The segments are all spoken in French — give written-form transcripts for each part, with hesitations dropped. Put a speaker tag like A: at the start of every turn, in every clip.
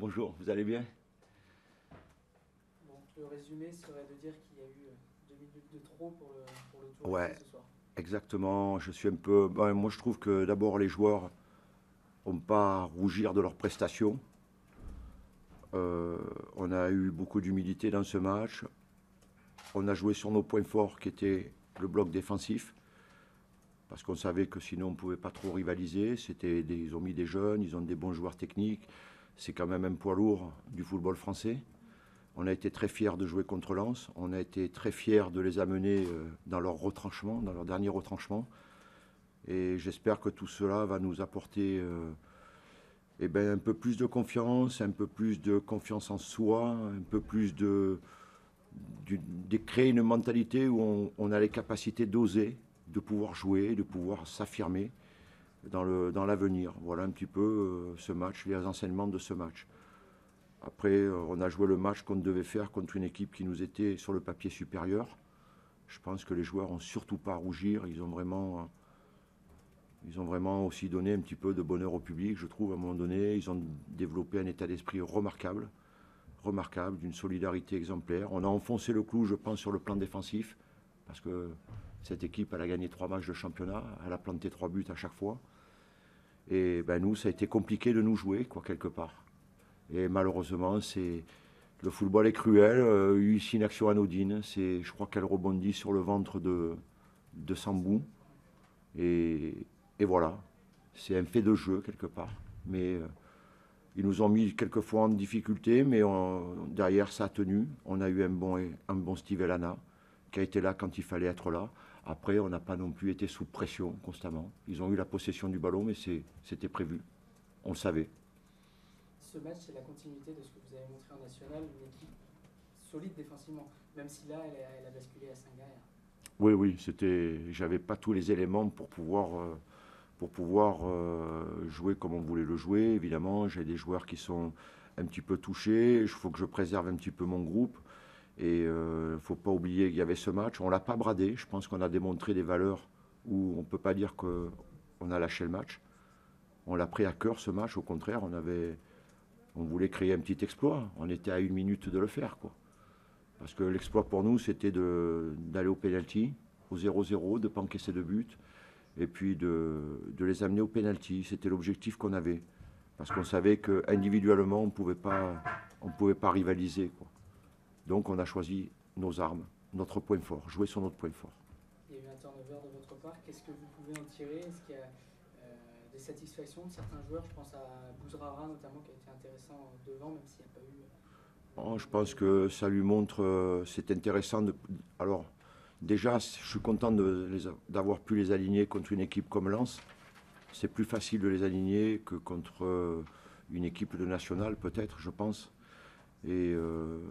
A: Bonjour, vous allez bien?
B: Donc le résumé serait de dire qu'il y a eu 2 minutes de trop pour le tour
A: Ouais,
B: FC ce soir.
A: exactement. Je suis un peu. Moi, je trouve que d'abord, les joueurs n'ont pas à rougir de leurs prestations. On a eu beaucoup d'humilité dans ce match. On a joué sur nos points forts qui étaient le bloc défensif. Parce qu'on savait que sinon on ne pouvait pas trop rivaliser. Ils ont mis des jeunes, ils ont des bons joueurs techniques. C'est quand même un poids lourd du football français. On a été très fiers de jouer contre Lens. On a été très fiers de les amener dans leur retranchement, dans leur dernier retranchement. Et j'espère que tout cela va nous apporter un peu plus de confiance en soi, un peu plus de créer une mentalité où on a les capacités d'oser, de pouvoir jouer, de pouvoir s'affirmer dans l'avenir. Voilà un petit peu ce match, les enseignements de ce match. Après, on a joué le match qu'on devait faire contre une équipe qui nous était sur le papier supérieur. Je pense que les joueurs n'ont surtout pas à rougir. Ils ont vraiment aussi donné un petit peu de bonheur au public, je trouve, à un moment donné. Ils ont développé un état d'esprit remarquable, remarquable, d'une solidarité exemplaire. On a enfoncé le clou, je pense, sur le plan défensif, parce que cette équipe, elle a gagné 3 matchs de championnat, elle a planté 3 buts à chaque fois. Et nous, ça a été compliqué de nous jouer, quoi, quelque part. Et malheureusement, le football est cruel. Ici, une action anodine. Je crois qu'elle rebondit sur le ventre de Sambou. Et, et voilà. C'est un fait de jeu, quelque part. Mais ils nous ont mis quelquefois en difficulté, mais derrière, ça a tenu. On a eu un bon Steve Elana, qui a été là quand il fallait être là. Après, on n'a pas non plus été sous pression constamment. Ils ont eu la possession du ballon, mais c'était prévu. On le savait.
B: Ce match, c'est la continuité de ce que vous avez montré en national, une équipe solide défensivement, même si là, elle a basculé à 5 derrière.
A: Oui, oui, j'avais pas tous les éléments pour pouvoir jouer comme on voulait le jouer. Évidemment, j'ai des joueurs qui sont un petit peu touchés. Il faut que je préserve un petit peu mon groupe. Et il ne faut pas oublier qu'il y avait ce match. On ne l'a pas bradé. Je pense qu'on a démontré des valeurs où on ne peut pas dire qu'on a lâché le match. On l'a pris à cœur ce match. Au contraire, on voulait créer un petit exploit. On était à 1 minute de le faire, quoi. Parce que l'exploit pour nous, c'était d'aller au penalty, au 0-0, de ne pas encaisser de but, et puis de les amener au penalty. C'était l'objectif qu'on avait. Parce qu'on savait qu'individuellement, on ne pouvait pas rivaliser, quoi. Donc on a choisi nos armes, notre point fort, jouer sur notre point fort.
B: Il y a eu un turnover de votre part. Qu'est-ce que vous pouvez en tirer? Est-ce qu'il y a des satisfactions de certains joueurs? Je pense à Bouzrara notamment, qui a été intéressant devant, même s'il n'y a pas eu
A: Oh, je pense
B: de.
A: que ça lui montre, c'est intéressant. Alors, déjà, je suis content d'avoir pu les aligner contre une équipe comme Lens. C'est plus facile de les aligner que contre une équipe de nationale, peut-être, je pense. Et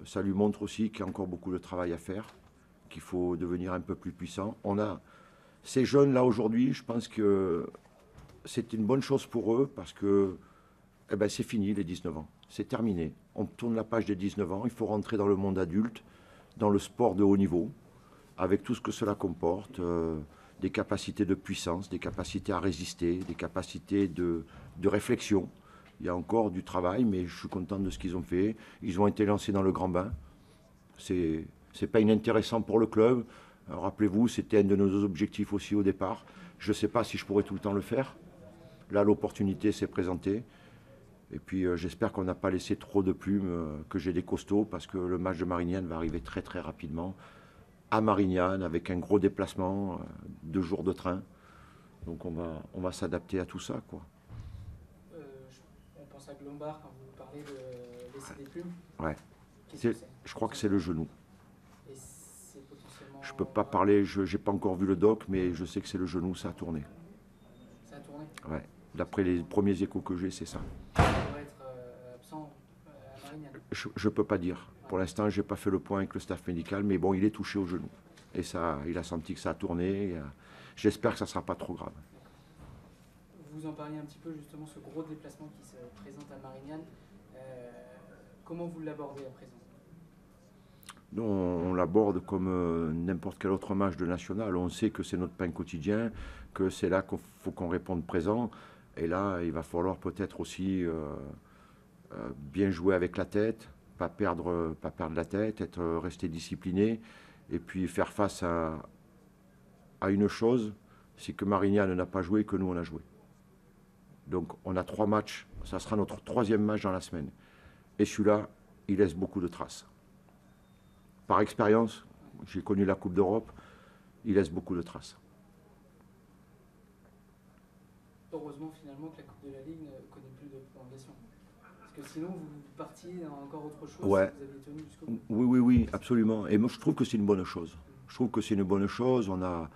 A: ça lui montre aussi qu'il y a encore beaucoup de travail à faire, qu'il faut devenir un peu plus puissant. Ces jeunes-là aujourd'hui, je pense que c'est une bonne chose pour eux parce que c'est fini les 19 ans. C'est terminé. On tourne la page des 19 ans. Il faut rentrer dans le monde adulte, dans le sport de haut niveau, avec tout ce que cela comporte, des capacités de puissance, des capacités à résister, des capacités de réflexion. Il y a encore du travail, mais je suis content de ce qu'ils ont fait. Ils ont été lancés dans le grand bain. C'est pas inintéressant pour le club. Rappelez-vous, c'était un de nos objectifs aussi au départ. Je ne sais pas si je pourrais tout le temps le faire. Là, l'opportunité s'est présentée. Et puis j'espère qu'on n'a pas laissé trop de plumes, que j'ai des costauds, parce que le match de Marignane va arriver très très rapidement. À Marignane, avec un gros déplacement, 2 jours de train. Donc on va s'adapter à tout ça, quoi.
B: On pense à Glombard quand vous parlez de laisser des plumes.
A: Ouais.
B: Qu'est-ce que c'est?
A: Je crois que c'est le genou.
B: Et c'est potentiellement.
A: Je peux pas parler, je n'ai pas encore vu le doc, mais je sais que c'est le genou, ça a tourné.
B: Ça a tourné.
A: Ouais. D'après les premiers échos que j'ai, c'est ça.
B: Il devrait être absent à Marignane.
A: Je ne peux pas dire. Pour l'instant, je n'ai pas fait le point avec le staff médical, mais bon, il est touché au genou. Et ça, il a senti que ça a tourné. J'espère que ça ne sera pas trop grave.
B: Vous en parliez un petit peu justement, ce gros déplacement qui se présente à Marignane. Comment vous l'abordez à présent?
A: Nous, on l'aborde comme n'importe quel autre match de national. On sait que c'est notre pain quotidien, que c'est là qu'il faut qu'on réponde présent. Et là, il va falloir peut-être aussi bien jouer avec la tête, pas perdre la tête, rester discipliné, et puis faire face à une chose, c'est que Marignane n'a pas joué et que nous on a joué. Donc on a 3 matchs, ça sera notre 3e match dans la semaine. Et celui-là, il laisse beaucoup de traces. Par expérience, j'ai connu la Coupe d'Europe, il laisse beaucoup de traces.
B: Heureusement finalement que la Coupe de la Ligue ne connaît plus de prolongation. Parce que sinon vous partiez dans encore autre chose,
A: Ouais.
B: si vous aviez tenu jusqu'au bout.
A: Oui, absolument. Et moi je trouve que c'est une bonne chose. Je trouve que c'est une bonne chose. On a,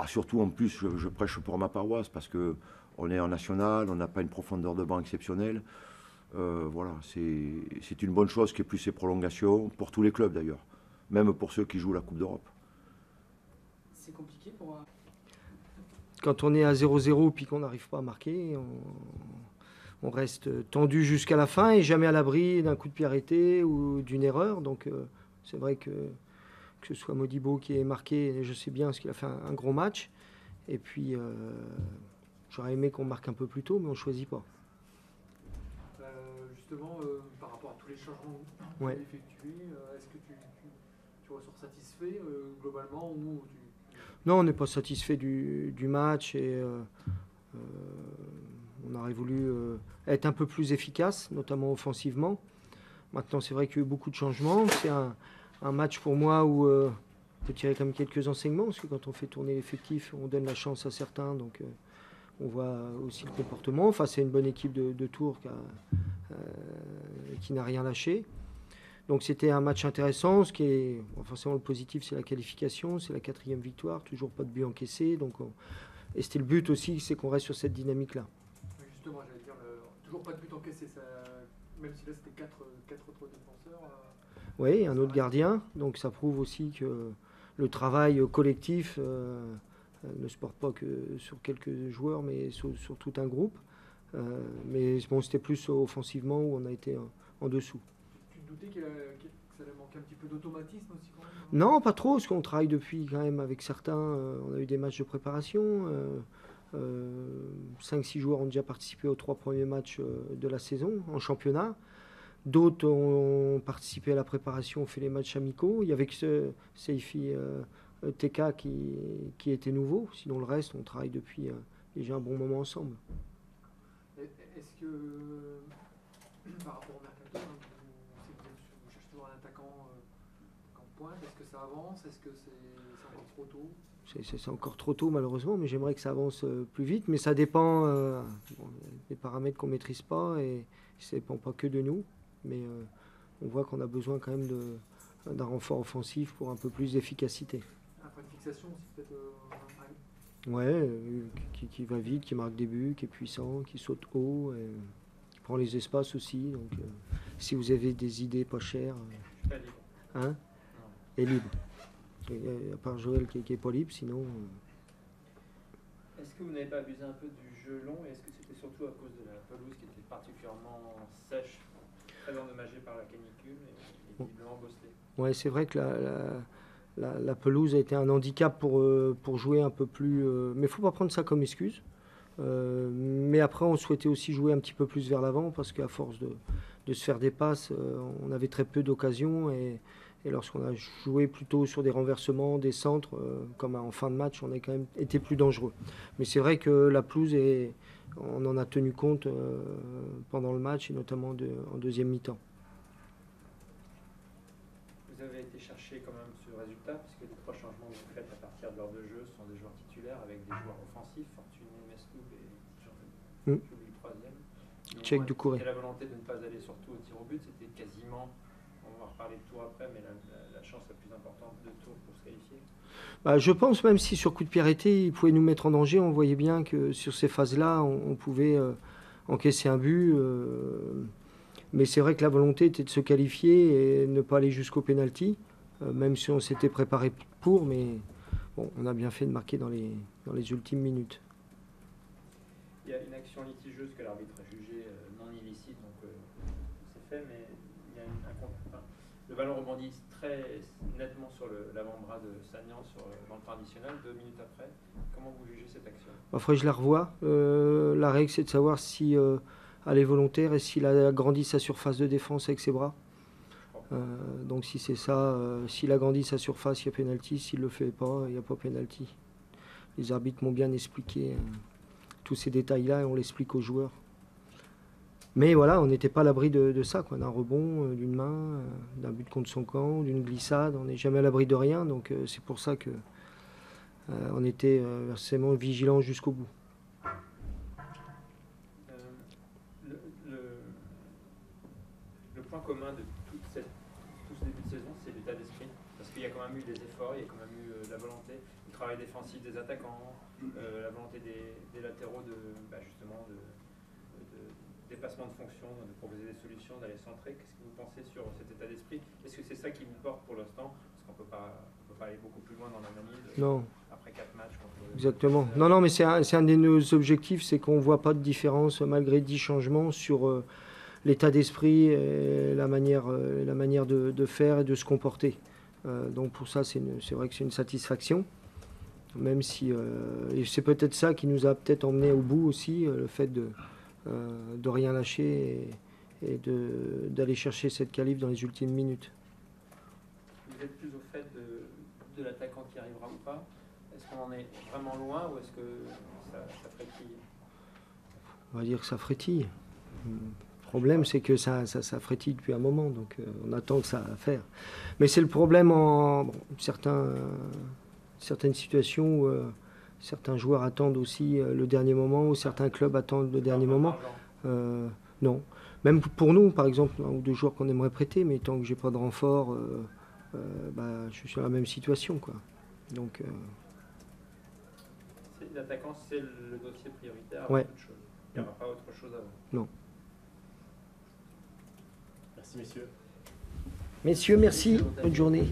A: surtout en plus, je prêche pour ma paroisse parce qu'on est en national, on n'a pas une profondeur de banc exceptionnelle. Voilà, c'est une bonne chose qu'il y ait plus ces prolongations, pour tous les clubs d'ailleurs, même pour ceux qui jouent la Coupe d'Europe.
B: C'est compliqué pour un...
C: Quand on est à 0-0 puis qu'on n'arrive pas à marquer, on reste tendu jusqu'à la fin et jamais à l'abri d'un coup de pied arrêté ou d'une erreur. Donc c'est vrai que ce soit Modibo qui ait marqué, je sais bien parce qu'il a fait un gros match. Et puis j'aurais aimé qu'on marque un peu plus tôt, mais on ne choisit pas.
D: Justement, par rapport à tous les changements que vous avez effectués, est-ce que tu ressors satisfait globalement ou
C: Non, on n'est pas satisfait du match et on aurait voulu être un peu plus efficace, notamment offensivement. Maintenant, c'est vrai qu'il y a eu beaucoup de changements. C'est un match pour moi où on peut tirer quand même quelques enseignements, parce que quand on fait tourner l'effectif, on donne la chance à certains, donc on voit aussi le comportement. Enfin, c'est une bonne équipe de Tours qui n'a rien lâché. Donc c'était un match intéressant. Ce qui est forcément le positif, c'est la qualification, c'est la 4e victoire, toujours pas de but encaissé. Et c'était le but aussi, c'est qu'on reste sur cette dynamique-là.
D: Justement, j'allais dire, toujours pas de but encaissé, même si là c'était 4 autres défenseurs.
C: Oui, un autre gardien. Donc ça prouve aussi que le travail collectif ne se porte pas que sur quelques joueurs, mais sur tout un groupe. Mais bon, c'était plus offensivement où on a été en dessous.
D: Tu te doutais que ça allait manquer un petit peu d'automatisme aussi quand même?
C: Non, pas trop, parce qu'on travaille depuis quand même avec certains. On a eu des matchs de préparation. 5-6 joueurs ont déjà participé aux 3 premiers matchs de la saison en championnat. D'autres ont participé à la préparation, ont fait les matchs amicaux. Il y avait que Seifi TK qui était nouveau. Sinon, le reste, on travaille depuis déjà un bon moment ensemble.
D: Est-ce que, par rapport au mercato, vous cherchez toujours un attaquant pointe, est-ce que ça avance? Est-ce que c'est encore trop tôt?
C: C'est encore trop tôt malheureusement, mais j'aimerais que ça avance plus vite. Mais ça dépend des paramètres qu'on ne maîtrise pas et ça ne dépend pas que de nous. Mais on voit qu'on a besoin quand même d'un renfort offensif pour un peu plus d'efficacité.
D: Un point de fixation aussi peut-être
C: Ouais, qui va vite, qui marque des buts, qui est puissant, qui saute haut, qui prend les espaces aussi. Donc si vous avez des idées pas chères, hein, et libre. À part Joël qui est pas libre, sinon.
E: Est-ce que vous n'avez pas abusé un peu du jeu long et est-ce que c'était surtout à cause de la pelouse qui était particulièrement sèche, très endommagée par la canicule et visiblement bosselée?
C: Ouais, c'est vrai que la pelouse a été un handicap pour jouer un peu plus. Mais il ne faut pas prendre ça comme excuse. Mais après, on souhaitait aussi jouer un petit peu plus vers l'avant parce qu'à force de se faire des passes, on avait très peu d'occasions. Et lorsqu'on a joué plutôt sur des renversements, des centres, comme en fin de match, on a quand même été plus dangereux. Mais c'est vrai que la pelouse, on en a tenu compte pendant le match et notamment en deuxième mi-temps.
E: Vous avez été chercher quand même ce résultat puisque les 3 changements que vous faites à partir de l'heure de jeu sont des joueurs titulaires avec des joueurs offensifs, Fortuné, Meskoub et j'oublie le 3e.
C: Tchèque Doucouré.
E: C'était la volonté de ne pas aller surtout au tir au but, c'était quasiment, on va reparler de Tours après, mais la chance la plus importante de Tours pour se qualifier.
C: Je pense, même si sur coup de pied arrêté, il pouvait nous mettre en danger, on voyait bien que sur ces phases-là, on pouvait encaisser un but. Mais c'est vrai que la volonté était de se qualifier et ne pas aller jusqu'au pénalty, même si on s'était préparé pour, mais bon, on a bien fait de marquer dans les ultimes minutes.
E: Il y a une action litigieuse que l'arbitre a jugée non illicite, donc c'est fait, mais il y a le ballon rebondit très nettement sur l'avant-bras de Sagnan dans le temps additionnel, 2 minutes après. Comment vous jugez cette action?
C: Après, je la revois. La règle, c'est de savoir si aller volontaire et s'il a agrandi sa surface de défense avec ses bras. Donc si c'est ça, s'il agrandit sa surface, il y a pénalty. S'il ne le fait pas, il n'y a pas pénalty. Les arbitres m'ont bien expliqué tous ces détails-là et on l'explique aux joueurs. Mais voilà, on n'était pas à l'abri de ça, quoi, d'un rebond, d'une main, d'un but contre son camp, d'une glissade. On n'est jamais à l'abri de rien, donc c'est pour ça que on était forcément vigilants jusqu'au bout.
E: Le point commun de tout ce début de saison, c'est l'état d'esprit. Parce qu'il y a quand même eu des efforts, il y a quand même eu la volonté, le travail défensif des attaquants, la volonté des latéraux justement de dépassement de fonction, de proposer des solutions, d'aller centrer. Qu'est-ce que vous pensez sur cet état d'esprit? Est-ce que c'est ça qui vous porte pour l'instant? Parce qu'on peut pas aller beaucoup plus loin dans l'analyse.
C: Non.
E: Après 4 matchs.
C: Exactement. Non, mais c'est un de nos objectifs, c'est qu'on ne voit pas de différence malgré 10 changements sur l'état d'esprit et la manière de faire et de se comporter. Donc pour ça, c'est vrai que c'est une satisfaction. Même si et c'est peut-être ça qui nous a peut-être emmené au bout aussi, le fait de rien lâcher et d'aller chercher cette qualif dans les ultimes minutes.
E: Vous êtes plus au fait de l'attaquant qui arrivera ou pas? Est-ce qu'on en est vraiment loin ou est-ce que ça frétille?
C: On va dire que ça frétille. Le problème, c'est que ça frétille depuis un moment, donc on attend que ça à faire. Mais c'est le problème en certaines situations où certains joueurs attendent aussi le dernier moment, ou certains clubs attendent le dernier moment. Non. Même pour nous, par exemple, un ou deux joueurs qu'on aimerait prêter, mais tant que j'ai pas de renfort, je suis dans la même situation, quoi. Donc,
E: l'attaquant, c'est le dossier prioritaire avant toute chose. Il n'y aura pas autre chose avant.
C: Non.
F: Merci, messieurs.
C: Messieurs, merci. Bonne journée.